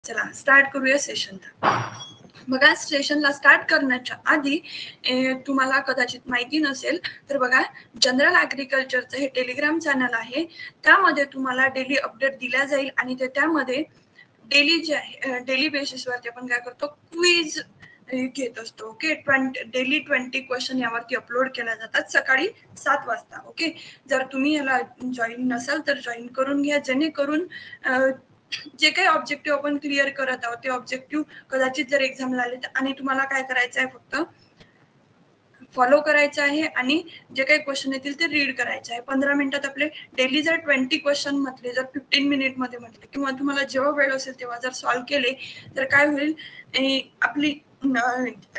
चला स्टार्ट करूया सेशनला. बघा सेशनला स्टार्ट करण्याच्या आधी तुम्हाला कदाचित माहिती नसेल तर बघा जनरल ॲग्रिकल्चरचं हे टेलिग्राम चॅनल आहे. त्यामध्ये तुम्हाला डेली अपडेट दिल्या जाईल आणि त्यामध्ये डेली जे आहे डेली बेसिसवरती आपण काय करतो क्विज घेत असतो. ओके, डेली 20 क्वेश्चन यावरती अपलोड केल्या जातात सकाळी 7 वाजता. ओके, जर तुम्ही याला जॉईन नसाल तर जॉईन करून घ्या, जेणेकरून जे काही ऑब्जेक्टिव्ह आपण क्लिअर करत आहोत ते ऑब्जेक्टिव्ह कदाचित जर एक्झामला आले आणि तुम्हाला काय करायचं आहे फक्त फॉलो करायचं आहे आणि जे काही क्वेश्चन येतील ते रीड करायचे आहे. 15 मिनिटात आपले डेली जर 20 क्वेश्चन म्हटले, जर 15 मिनिट मध्ये म्हटले किंवा तुम्हाला जेव्हा वेळ असेल तेव्हा जर सॉल्व्ह केले तर काय होईल, आपली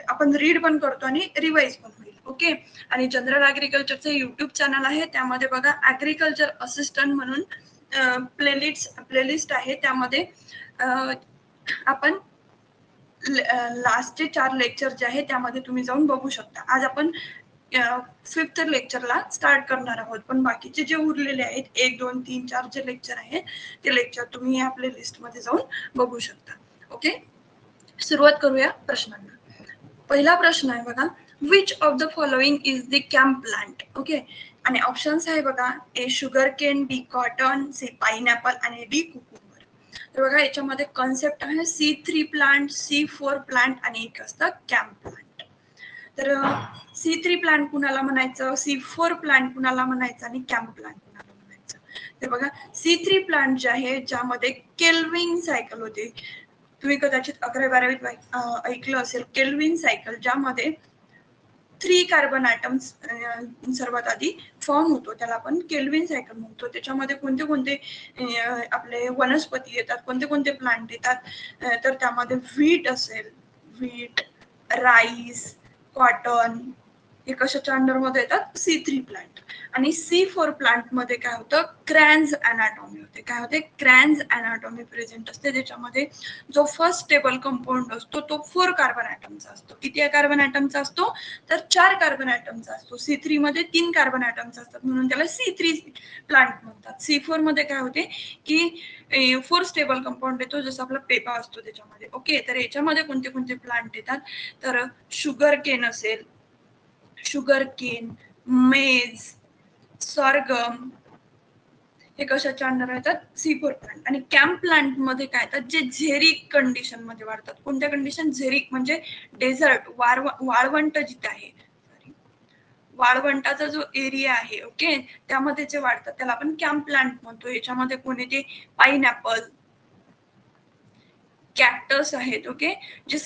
आपण रीड पण करतो आणि रिवाइज पण होईल. ओके, आणि जनरल ॲग्रिकल्चरचं युट्यूब चॅनल आहे. त्यामध्ये बघा ॲग्रिकल्चर असिस्टंट म्हणून प्लेलिस्ट आहे. त्यामध्ये आपण लास्टचे 4 लेक्चर जे आहे त्यामध्ये तुम्ही जाऊन बघू शकता. आज आपण 5th लेक्चरला स्टार्ट करणार आहोत, पण बाकीचे जे उरलेले आहेत 1, 2, 3, 4 जे लेक्चर आहेत ते लेक्चर तुम्ही आपल्या लिस्टमध्ये जाऊन बघू शकता. ओके, सुरुवात करूया प्रश्नांना. पहिला प्रश्न आहे बघा, which of the following is the camp plant. Okay, आणि ऑप्शन्स आहे बघा, ए शुगर केन, बी कॉटन, सी पाइनएपल आणि डी कुकुंबर. तर बघा याच्यामध्ये कॉन्सेप्ट आहे C3 प्लांट, C4 प्लांट आणि एक असतं कॅम्प प्लांट. तर C3 प्लांट कुणाला म्हणायचं, C4 प्लांट कुणाला म्हणायचं आणि कॅम्प प्लांट कुणाला म्हणायचं. तर बघा C3 प्लांट जे आहे ज्यामध्ये केल्विन सायकल होते. तुम्ही कदाचित 11वी-12वीत ऐकलं असेल केल्विन सायकल, ज्यामध्ये 3 कार्बन ॲटम्स सर्वात आधी फॉर्म होतो, त्याला आपण केल्विन सायकल म्हणतो. त्याच्यामध्ये कोणते कोणते आपले वनस्पती येतात, कोणते कोणते प्लांट येतात, तर त्यामध्ये व्हीट असेल, व्हीट, राईस, कॉटन, हे कशाच्या अंडरमध्ये येतात, C3 प्लांट. आणि C4 प्लांट मध्ये काय होतं, क्रॅन्स अनाटॉमी होते. काय होते, क्रॅन्स अनाटॉमी प्रेझेंट असते. त्याच्यामध्ये जो फर्स्ट स्टेबल कंपाऊंड असतो तो 4 कार्बन ॲटमचा असतो. किती कार्बन ॲटमचा असतो, तर 4 कार्बन ॲटमचा असतो. C3 मध्ये 3 कार्बन ॲटमचा असतात म्हणून त्याला C3 प्लांट म्हणतात. C4 मध्ये काय होते की 4 स्टेबल कंपाऊंड येतो, जसं आपला पेपा असतो त्याच्यामध्ये. ओके, तर याच्यामध्ये कोणते कोणते प्लांट येतात, तर शुगर केन असेल, शुगर केन, मेज, सॉर्गम, हे कशाच्या अंडर येतात, C4 प्लांट. आणि कॅम्प प्लांट मध्ये काय येतात, जे झेरिक कंडिशन मध्ये वाढतात. कोणत्या कंडिशन, झेरिक म्हणजे डेझर्ट, वाळवंट जिथे आहे, वाळवंटाचा जो एरिया आहे, ओके, त्यामध्ये जे वाढतात त्याला आपण कॅम्प प्लांट म्हणतो. याच्यामध्ये कोणी ते पाइनएपल, कॅक्टस आहेत. ओके, जे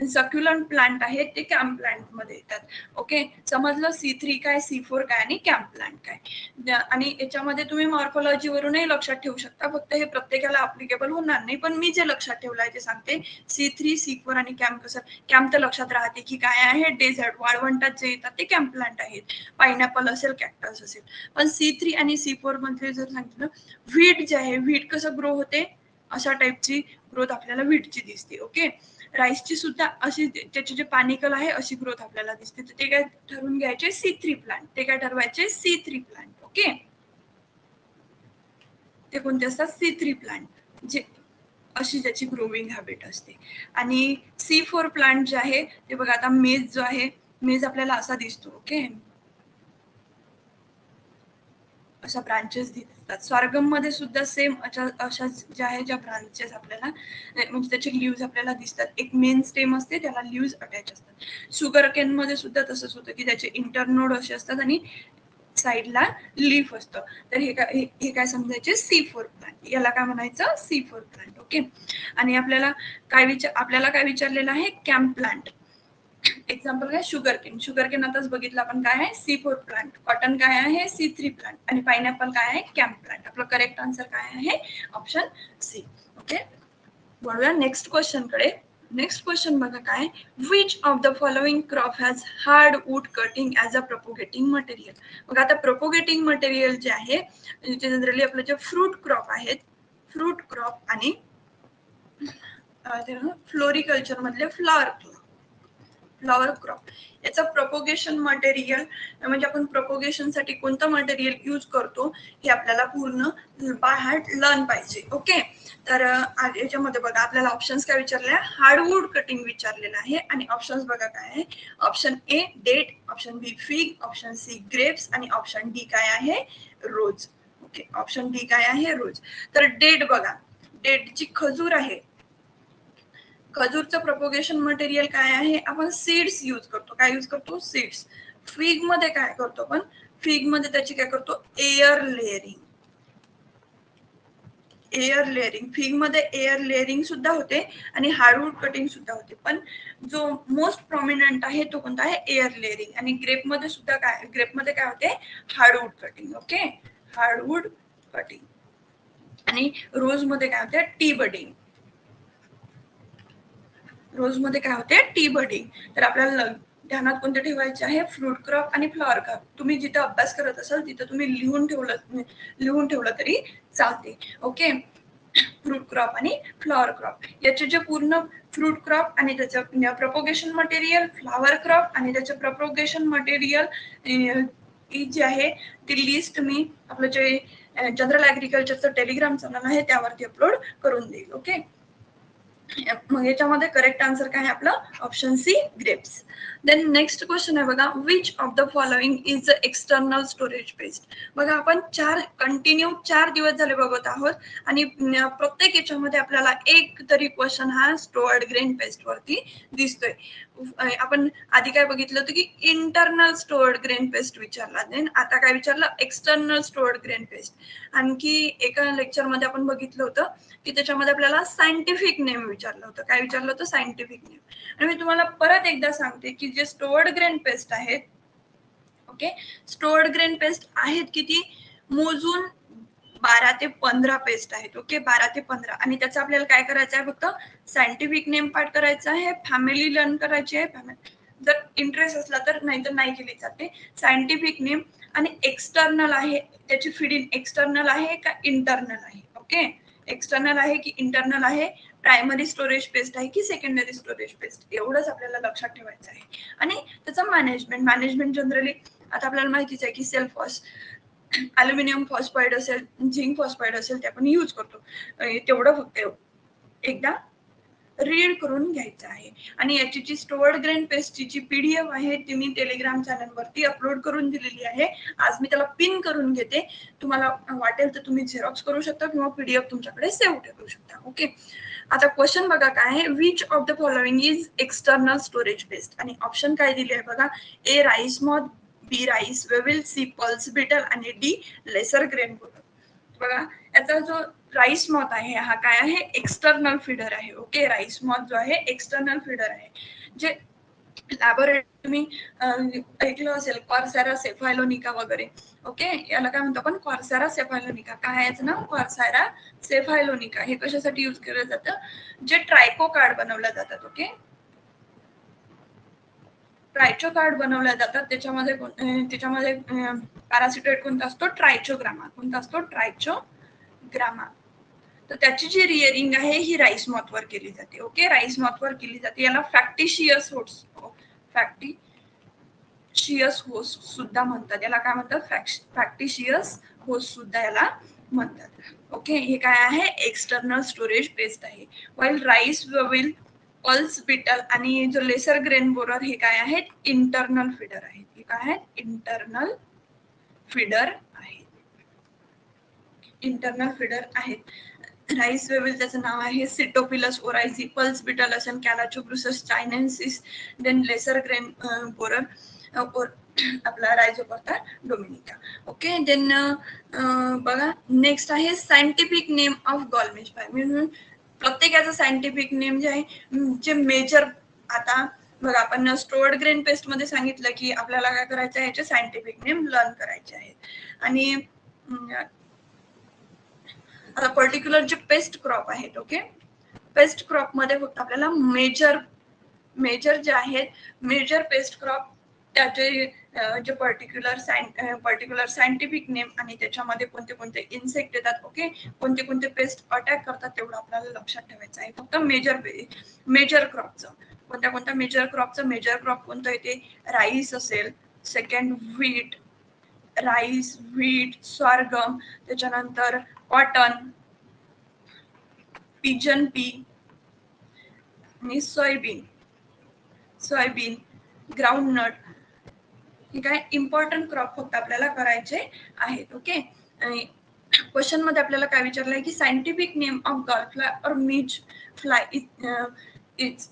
सक्युलंट प्लांट आहेत ते कॅम्प प्लांट मध्ये येतात. ओके, समजलं C3 काय, C4 काय आणि कॅम्प प्लांट काय. आणि याच्यामध्ये तुम्ही मॉर्फोलॉजी वरूनही लक्षात ठेवू शकता, फक्त हे प्रत्येकाला अप्लिकेबल होणार नाही, पण मी जे लक्षात ठेवलंय ते सांगते. C3, C4 आणि कॅम्प. कसं कॅम्प तर लक्षात राहते की काय आहे, डेझर्ट, वाळवंटात जे येतात ते कॅम्प प्लांट आहेत. पाइनएपल असेल, कॅक्टस असेल. पण C3 आणि C4 मध्ये जर सांगितलं, व्हीट जे आहे, व्हीट कसं ग्रो होते, अशा टाईपची ग्रोथ आपल्याला व्हीटची दिसते. ओके, राईसची सुद्धा अशी, त्याचे जे पानिकल आहे अशी ग्रोथ आपल्याला दिसते. तर ते काय ठरवून घ्यायचे, C3 प्लांट. ते काय ठरवायचे, C3 प्लांट. ओके, ते कोणते असतात, C3 प्लांट, जे अशी त्याची ग्रोविंग हॅबिट असते. आणि C4 प्लांट जे आहे ते बघा, आता मेज जो आहे, मेज आपल्याला असा दिसतो. ओके, अशा ब्रांचेस दिसतात. सॉर्गम मध्ये सुद्धा सेम अशा ज्या आहे, ज्या ब्रांचेस आपल्याला म्हणजे त्याचे लिव्ज आपल्याला दिसतात. एक मेन स्टेम असते, त्याला लिव्ज अटॅच असतात. शुगर केन मध्ये सुद्धा तसंच होतं की त्याचे इंटरनोड असे असतात आणि साईडला लीफ असतं. तर हे काय समजायचे, C4 प्लांट. याला काय म्हणायचं, C4 प्लांट. ओके, आणि आपल्याला काय विचारलेलं आहे, कॅम्प प्लांट. एक्झाम्पल काय, शुगर केन. शुगर केन आताच बघितलं आपण काय आहे, C4 प्लांट. कॉटन काय आहे, C3 प्लांट. आणि पाइनएपल काय आहे, कॅम्प प्लांट. आपलं करेक्ट आन्सर काय आहे, ऑप्शन सी. ओके, वळूया नेक्स्ट क्वेश्चन कडे. नेक्स्ट क्वेश्चन बघा काय, which of the following crop has hard wood cutting as a propagating material. मग आता प्रोपोगेटिंग मटेरियल जे आहे, जनरली आपले जे फ्रूट क्रॉप आहेत, फ्रूट क्रॉप आणि फ्लोरिकल्चर मधले फ्लॉवर क्रॉप. फ्लॉवर क्रॉप याचं प्रोपोगेशन मटेरियल म्हणजे आपण प्रोपोगेशनसाठी कोणतं मटेरियल यूज करतो हे आपल्याला पूर्ण बाय हार्ट लर्न पाहिजे. ओके, तर याच्यामध्ये बघा आपल्याला ऑप्शन्स काय विचारले, हार्डवूड कटिंग विचारलेलं आहे आणि ऑप्शन्स बघा काय आहे. Option A date, option B fig, option C grapes आणि ऑप्शन डी काय आहे, रोज. ओके, ऑप्शन डी काय आहे, रोज. तर डेट बघा, डेटची खजूर आहे, खजूरचं प्रोपोगेशन मटेरियल काय आहे, आपण सीड्स यूज करतो. काय यूज करतो, सीड्स. फिग मध्ये काय करतो आपण, फिग मध्ये त्याची काय करतो, air layering. Air layering, fig मध्ये एअर लेअरिंग सुद्धा होते आणि हार्डवूड कटिंग सुद्धा होते, पण जो मोस्ट प्रॉमिनंट आहे तो कोणता आहे, एअर लेअरिंग. आणि ग्रेप मध्ये सुद्धा काय, ग्रेप मध्ये काय होते, hardwood cutting. Okay, hardwood cutting. आणि रोज मध्ये काय होते, टी बडिंग. रोज मध्ये काय होते, टी बडिंग. तर आपल्याला ध्यानात कोणते ठेवायचे आहे, फ्रूट क्रॉप आणि फ्लॉवर क्रॉप. तुम्ही जिथे अभ्यास करत असाल तिथे तुम्ही लिहून ठेवलं तरी चालते. ओके, फ्रूट क्रॉप आणि फ्लॉवर क्रॉप याचे जे पूर्ण फ्रूट क्रॉप आणि त्याचं प्रपोगेशन मटेरियल, फ्लॉवर क्रॉप आणि त्याचं प्रपोगेशन मटेरियल जी आहे ती लिस्ट मी आपलं जे जनरल ऍग्रिकल्चरचं टेलिग्राम चॅनल आहे त्यावरती अपलोड करून देईल. ओके, मग याच्यामध्ये करेक्ट आन्सर काय आहे आपलं, option C grapes. Then next question आहे बघा, which of the following is external storage pest. बघा आपण कंटिन्यू 4 दिवस झाले बघत आहोत आणि प्रत्येक याच्यामध्ये आपल्याला एक तरी क्वेश्चन हा स्टोअर्ड ग्रेन पेस्ट वरती दिसतोय. आपण आधी काय बघितलं होतं की इंटरनल स्टोअर्ड ग्रेन पेस्ट विचारला, देन आता काय विचारलं, एक्सटर्नल स्टोअर्ड ग्रेन पेस्ट. आणखी एका लेक्चर मध्ये आपण बघितलं होतं की त्याच्यामध्ये आपल्याला सायंटिफिक नेम विचारलं होतं. काय विचारलं होतं, सायंटिफिक नेम. आणि मी तुम्हाला परत एकदा सांगते की जे स्टोअर्ड ग्रेन पेस्ट आहेत, ओके, स्टोअर्ड ग्रेन पेस्ट आहेत किती, मोजून 12 ते 15 पेस्ट आहेत. ओके, 12 ते 15. आणि त्याचं आपल्याला काय करायचं आहे, फक्त सायंटिफिक नेम पाठ करायचं आहे, फॅमिली लर्न करायची आहे, जर इंटरेस्ट असला तर, नाही तर नाही केली जाते. सायंटिफिक नेम आणि एक्सटर्नल आहे, त्याची फीडिंग एक्सटर्नल आहे का इंटरनल आहे. ओके, एक्सटर्नल आहे की इंटरनल आहे, प्रायमरी स्टोरेज पेस्ट आहे की सेकंडरी स्टोरेज पेस्ट, एवढंच आपल्याला लक्षात ठेवायचं आहे. आणि त्याचं मॅनेजमेंट जनरली आता आपल्याला माहितीच आहे की सेल्फ वॉश, अल्युमिनियम फॉस्फाईड असेल, झिंक फॉस्फाईड असेल ते आपण यूज करतो. तेवढं फक्त एकदा रीड करून घ्यायचं आहे. आणि याची जी स्टोअर्ड ग्रेन पेस्टची जी पीडीएफ आहे ती मी टेलिग्राम चॅनल वरती अपलोड करून दिलेली आहे. आज मी त्याला पिन करून घेते, तुम्हाला वाटेल तर तुम्ही झेरॉक्स करू शकता किंवा पीडीएफ तुमच्याकडे सेव्ह ठेवू शकता. ओके, आता क्वेश्चन बघा काय आहे, which of the following is external storage pest. आणि ऑप्शन काय दिले आहे बघा, A rice moth, B rice weevil, C pulse beetle आणि डी लेसर ग्रेन बोरर. बघा याचा जो राईस मॉथ आहे हा काय आहे, एक्सटर्नल फीडर आहे. ओके, राईस मॉथ जो आहे एक्सटर्नल फीडर आहे. जे लॅबोरेटरी तुम्ही ऐकलं असेल, क्वार्सेरा सेफायलोनिका वगैरे. ओके, याला काय म्हणतो आपण, क्वार्सेरा सेफायलोनिका. काय याचं नाव, क्वार्सेरा सेफायलोनिका. हे कशासाठी यूज केलं जातं, जे ट्रायको कार्ड बनवल्या जातात. ओके, ट्रायचो कार्ड बनवल्या जातात, त्याच्यामध्ये पॅरासिटेट कोणता असतो, ट्रायचोग्रामा. कोणता असतो, ट्रायचोग्रामा. तर त्याची जी रिअरिंग आहे ही राईस मॉथ वर केली जाते. ओके, राईस मॉथ वर केली जाते. याला फॅक्टिशियस होस्ट सुद्धा म्हणतात. याला काय म्हणतात, फॅक्टिशियस होस्ट सुद्धा याला म्हणतात. ओके, हे काय आहे, एक्सटर्नल स्टोरेज पेस्ट आहे. While rice weevil, pulse beetle आणि जो लेसर ग्रेन बोरर हे काय आहेत, इंटरनल फीडर आहेत. हे काय आहेत, इंटरनल फीडर आहेत. इंटरनल फीडर आहेत. राईस वेविल त्याचं नाव आहे सिटोपिलस ओरायझी, पल्स बिटल असेल कॅलाचोब्रुसस चायनेन्सिस, देन लेसर ग्रेन बोरर आपला रायझोपोर्टा डोमिनिका. ओके, देन बघा नेक्स्ट आहे सायंटिफिक नेम ऑफ गॉलमिश फाय. म्हणून प्रत्येकाचं सायंटिफिक नेम जे आहे, जे मेजर, आता बघा आपण स्टोअर्ड ग्रेन पेस्ट मध्ये सांगितलं की आपल्याला काय करायचं आहे, याचे सायंटिफिक नेम लर्न करायचे आहेत. आणि आता पर्टिक्युलर जे पेस्ट क्रॉप आहेत, ओके, पेस्ट क्रॉप मध्ये फक्त आपल्याला मेजर जे आहेत, मेजर पेस्ट क्रॉप त्याचे जे पर्टिक्युलर सायंटिफिक नेम आणि त्याच्यामध्ये कोणते कोणते इन्सेक्ट येतात, ओके, कोणते कोणते पेस्ट अटॅक करतात, तेवढं आपल्याला लक्षात ठेवायचं आहे फक्त मेजर क्रॉपचं. कोणत्या कोणत्या मेजर क्रॉपचं मेजर क्रॉप कोणतं येते, राईस असेल, सेकंड व्हीट, राईस, व्हीट, स्वारगम, त्याच्यानंतर कॉटन, पिजन पी आणि सोयाबीन, ग्राउंडनट. हे काय इम्पॉर्टंट क्रॉप फक्त आपल्याला करायचे आहेत. ओके. आणि क्वेश्चन मध्ये आपल्याला काय विचारलंय की सायंटिफिक नेम ऑफ गॉलफ्लाय और मीज फ्लाय इज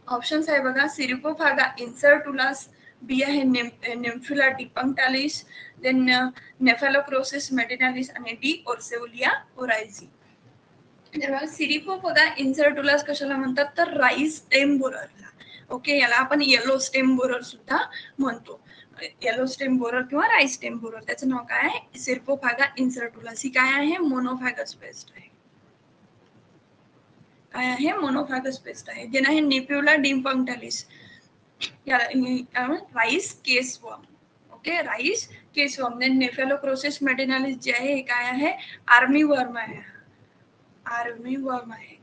ऑप्शन्स आहे बघा, सिरिकोफागा इन्सर्टुलास, बी आहे निम्फिला डिपंक्टालिस, देन नेफॅलोक्रोसिस मेडिनालिस आणि डी ओर्सेओलिया ओरायझी. सिरिकोफागा इन्सर्टुलास कशाला म्हणतात तर राईस स्टेम बोररला. ओके, याला आपण येलो स्टेम बोरर सुद्धा म्हणतो. येलो स्टेम बोरर किंवा राईस स्टेम बोरर, त्याचं नाव काय आहे, सिरिकोफागा इन्सर्टुलास. ही काय आहे, मोनोफॅगस पेस्ट आहे. काय आहे, मोनोफॅगस पेस्ट आहे. देन आहे Nymphula depunctalis, rice caseworm. Okay, rice caseworm. Then Cnaphalocrocis medinalis जे आहे काय आहे, आर्मी वर्म आहे. आर्मी वर्म आहे.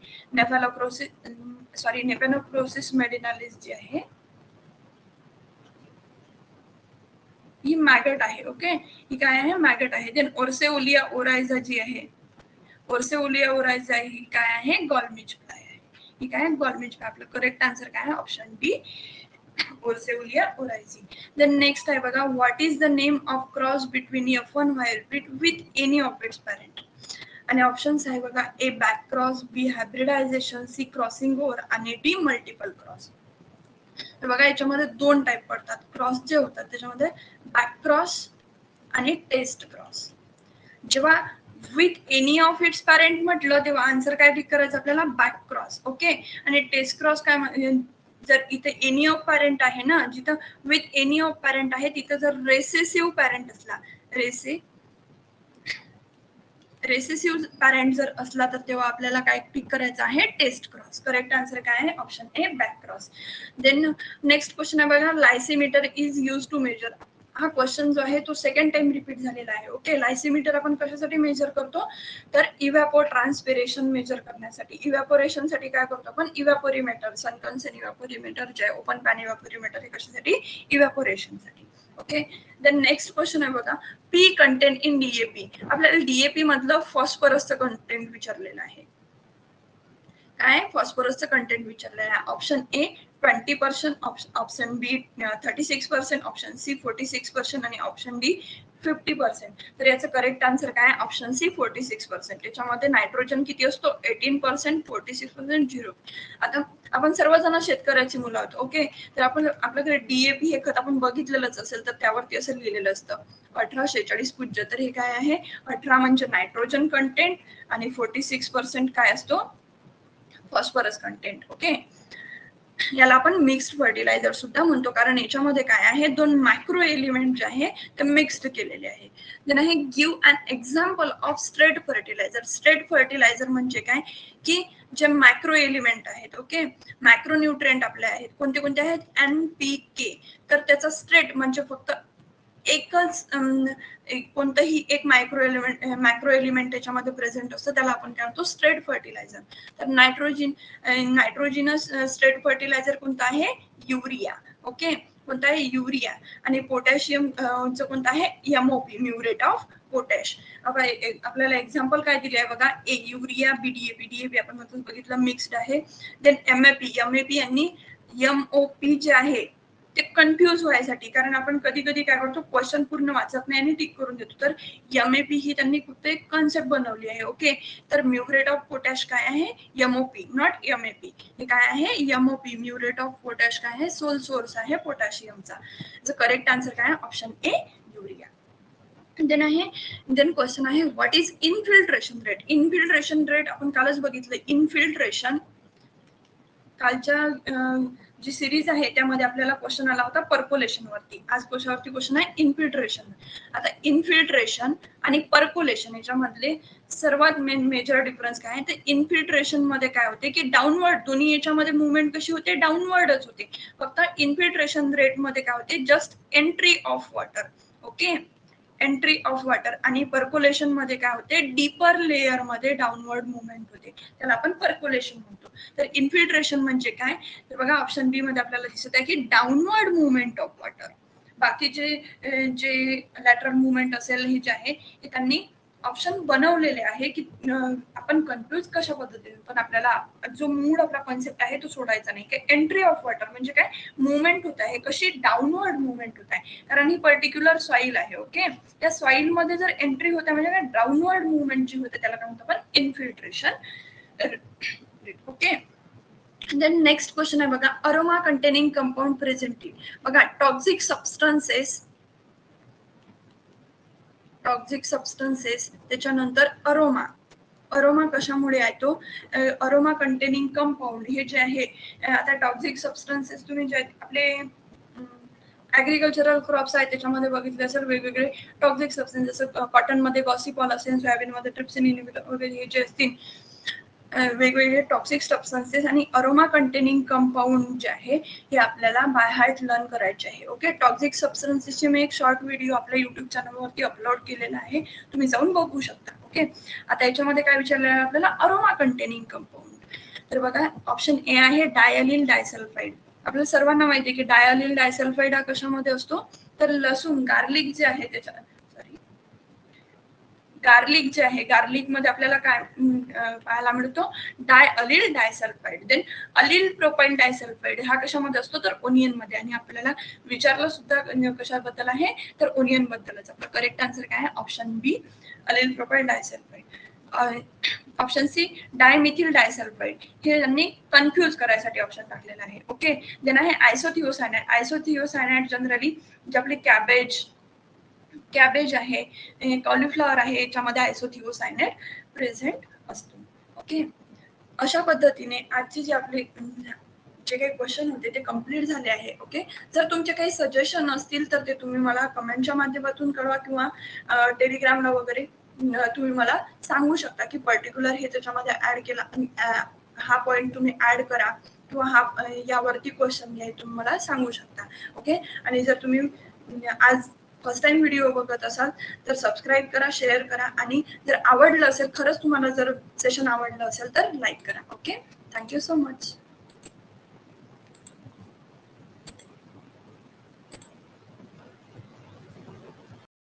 नेफॅलोक्रोसिस मेडिनालिस जी आहे ही मॅगट आहे. ओके, ही काय आहे, मॅगट आहे. देन ओर्सेओलिया ओरायझा जी आहे, ओर्सेओलिया ओरायझा ही काय आहे, गॉलमिच फ्लाय आहे. ही काय आहे, गॉलमिच फ्लाय. आपलं करेक्ट आन्सर काय आहे, ऑप्शन डी, ओर्सेओलिया ओरायझी. देन नेक्स्ट आहे बघा, what is the name of cross between F1 hybrid with any of its parent. आणि ऑप्शन्स आहे बघा, ए बॅक क्रॉस, बी हायब्रिडायझेशन, सी क्रॉसिंग ओव्हर आणि डी मल्टिपल क्रॉस. तर बघा याच्यामध्ये दोन टाइप पडतात क्रॉस जे होतात त्याच्यामध्ये, बॅक क्रॉस आणि टेस्ट क्रॉस. जेव्हा with any of its parent म्हटलं तेव्हा आन्सर काय टिक करायचं आपल्याला, बॅक क्रॉस. ओके, आणि टेस्ट क्रॉस काय, जर इथे एनी ऑफ पॅरेंट आहे ना, जिथं विथ एनी ऑफ पॅरेंट आहे तिथं जर रेसेसिव्ह पॅरेंट असला, रेसेसिव्ह पॅरेंट जर असला तर तेव्हा आपल्याला काय पिक करायचं आहे, टेस्ट क्रॉस. करेक्ट आन्सर काय आहे, option A, back cross. Then next question आहे बघा, lysimeter is use to measure. हा क्वेश्चन जो आहे तो सेकंड टाइम रिपीट झालेला आहे. ओके, लायसीमीटर आपण कशासाठी मेजर करतो तर इव्हॅपो ट्रान्सपिरेशन मेजर करण्यासाठी. इव्हॅपोरेशन साठी काय करतो आपण, इव्हॅपोरीमीटर, सनकन्सन इव्हॅपोरीमीटर जे आहे, ओपन पॅन इव्हॅपोरीमीटर, हे कशासाठी, इव्हॅपोरेशन साठी. ओके, देन नेक्स्ट क्वेश्चन आहे बघा, पी कंटेंट इन डीएपी. आपल्याला डीएपी मधलं फॉस्फरसचं कंटेंट विचारलेलं आहे. काय, फॉस्फरसचं कंटेंट विचारलेलं आहे. Option A 20%, option B 36%, option C 46% आणि ऑप्शन डी 50%. तर याचं करेक्ट आन्सर काय, ऑप्शन सी 46%. त्याच्यामध्ये नायट्रोजन किती असतो, 18%, 46%, 0. आता आपण सर्वजण शेतकऱ्याची मुलं आहोत. ओके, तर आपण आपल्याकडे डीएपी हे खत आपण बघितलेलंच असेल तर त्यावरती असं लिहिलेलं असतं 1846 पूज्य. तर हे काय आहे, 18 म्हणजे नायट्रोजन कंटेंट आणि 46% काय असतो, फॉस्फरस कंटेंट. ओके, याला आपण मिक्स्ड फर्टिलायझर सुद्धा म्हणतो कारण याच्यामध्ये काय आहे, दोन मायक्रो एलिमेंट जे आहे ते मिक्स्ड केलेले आहे. देन आहे give an example of straight fertiliser. Straight fertiliser म्हणजे काय की जे मायक्रो एलिमेंट आहेत. ओके, मायक्रो न्यूट्रिएंट आपले आहेत, कोणते कोणते आहेत, NPK. तर त्याचा स्ट्रेट म्हणजे फक्त एकच कोणतंही एक मॅक्रो एलिमेंट त्याच्यामध्ये प्रेझेंट असतं, त्याला आपण काय म्हणतो, स्ट्रेट फर्टिलायझर. तर नायट्रोजिनस स्ट्रेट फर्टिलायझर कोणतं आहे, युरिया. ओके, कोणतं आहे, युरिया. आणि पोटॅशियम कोणतं आहे, MOP, म्युरेट ऑफ पोटॅश. आपल्याला एक्झाम्पल काय दिले आहे बघा, ए युरिया, डीएपी आपण बघितलं मिक्स्ड आहे. देन MAP आणि MOP जे आहे ते कन्फ्युज व्हायसाठी, कारण आपण कधी कधी काय करतो, क्वेश्चन पूर्ण वाचत नाही आणि टिक करून देतो. तर MAP ही त्यांनी फक्त एक कन्सेप्ट बनवली आहे. ओके, तर म्युरेट ऑफ पोटॅश काय आहे, MOP, नॉट MAP. हे काय आहे, MOP, म्युरेट ऑफ पोटॅश काय आहे, सोल सोर्स आहे पोटॅशियमचा. करेक्ट आन्सर काय आहे, option A, urea. Then question आहे, what is infiltration rate. Infiltration rate आपण कालच बघितलं. इनफिल्ट्रेशन कालच्या जी सिरीज आहे त्यामध्ये आपल्याला क्वेश्चन आला होता पर्कोलेशन वरती. आज कशावरती क्वेश्चन आहे, इन्फिल्ट्रेशन. आता इन्फिल्ट्रेशन आणि पर्कोलेशन याच्यामधले सर्वात मेजर डिफरन्स काय आहे, तर इन्फिल्ट्रेशन मध्ये काय होते की डाऊनवर्ड, दोन्ही याच्यामध्ये मुवमेंट कशी होते, डाऊनवर्डच होते. फक्त इन्फिल्ट्रेशन रेट मध्ये काय होते, just entry of water. Okay, entry of water आणि पर्क्युलेशन मध्ये काय होते, डीपर लेयर मध्ये डाऊनवर्ड मुवमेंट होते, त्याला आपण पर्क्युलेशन म्हणतो. तर इन्फिल्ट्रेशन म्हणजे काय, तर बघा ऑप्शन बी मध्ये आपल्याला दिसत आहे की डाऊनवर्ड मुवमेंट ऑफ वॉटर. बाकीचे जे लॅटरल मुवमेंट असेल हे जे आहे हे त्यांनी ऑप्शन बनवलेले आहे की आपण कन्फ्यूज कशा पद्धतीने, पण आपल्याला जो मूळ आपला कॉन्सेप्ट आहे तो सोडायचा नाही. की एंट्री ऑफ वॉटर म्हणजे काय, मुवमेंट होत आहे कशी, डाऊनवर्ड मुवमेंट होत आहे, कारण ही पर्टिक्युलर सॉइल आहे. ओके, त्या सॉइल मध्ये जर एंट्री होत आहे म्हणजे काय, डाऊनवर्ड मुवमेंट जी होते त्याला काय म्हणतो आपण, infiltration. Okay, then next question आहे बघा, अरोमा कंटेनिंग कंपाऊंड प्रेझेंट. बघा टॉक्सिक सबस्टन्सेस त्याच्यानंतर अरोमा. अरोमा कशामुळे येतो, अरोमा कंटेनिंग कंपाऊंड हे जे आहे, आता टॉक्सिक सबस्टन्सेस तुम्ही जे आपले ऍग्रिकल्चरल क्रॉप्स आहेत त्याच्यामध्ये बघितले असेल वेगवेगळे टॉक्सिक सबस्टन्स, जसं कॉटन मध्ये गॉसिपॉल असेल, सोयाबीन मध्ये ट्रिप्सिन इनहिबिटर वगैरे हे जे असतील वेगवेगळे टॉक्सिक सबस्टन्सेस आणि अरोमा कंटेनिंग कंपाऊंड जे आहे हे आपल्याला बाय हार्ट लर्न करायचे आहे. ओके, टॉक्सिक सबस्टन्सेसचे मी एक शॉर्ट व्हिडिओ आपल्या युट्यूब चॅनलवरती अपलोड केलेला आहे, तुम्ही जाऊन बघू शकता. ओके, आता याच्यामध्ये काय विचारलं आहे आपल्याला, अरोमा कंटेनिंग कंपाऊंड. तर बघा ऑप्शन ए आहे डायलिल डायसल्फाइड. आपल्याला सर्वांना माहिती आहे की डायलिल डायसल्फाइड हा कशामध्ये असतो, तर लसूण, गार्लिक जे आहे त्याच्या, गार्लिक जे आहे, गार्लिक मध्ये आपल्याला काय पाहायला मिळतो, डायअलिल डायसल्फाइड. देन अलिल प्रोपाइल डायसल्फाइड हा कशामध्ये असतो, तर ओनियन मध्ये. आणि आपल्याला विचारलं सुद्धा कशाबद्दल आहे, तर ओनियन बद्दलच. आपला करेक्ट आन्सर काय आहे, option B, allyl propyl disulphide. Option C dimethyl disulphide, हे त्यांनी कन्फ्यूज करायसाठी ऑप्शन टाकलेला आहे. ओके, देन आहे आयसोथिओसायनाइड. आयसोथिओसायनाइड जनरली जे आपले कॅबेज आहे, कॉलीफ्लॉवर आहे, याच्यामध्ये आयसोथिओसायनाइड प्रेझेंट असतो. ओके, अशा पद्धतीने आजचे जे आपले जे काही क्वेश्चन होते ते कम्प्लीट झाले आहे. ओके, जर तुमचे काही सजेशन असतील तर ते तुम्ही मला कमेंटच्या माध्यमातून कळवा किंवा टेलिग्रामला वगैरे तुम्ही मला सांगू शकता की पर्टिक्युलर हे त्याच्यामध्ये ऍड केला, हा पॉइंट तुम्ही ऍड करा किंवा हा यावरती क्वेश्चन घ्या, तुम्ही मला सांगू शकता. ओके, आणि जर तुम्ही आज फर्स्ट टाइम व्हिडिओ बघत असाल तर सबस्क्राईब करा, शेअर करा, आणि जर आवडलं असेल, खरंच तुम्हाला जर सेशन आवडलं असेल तर लाईक करा. Okay, thank you so much.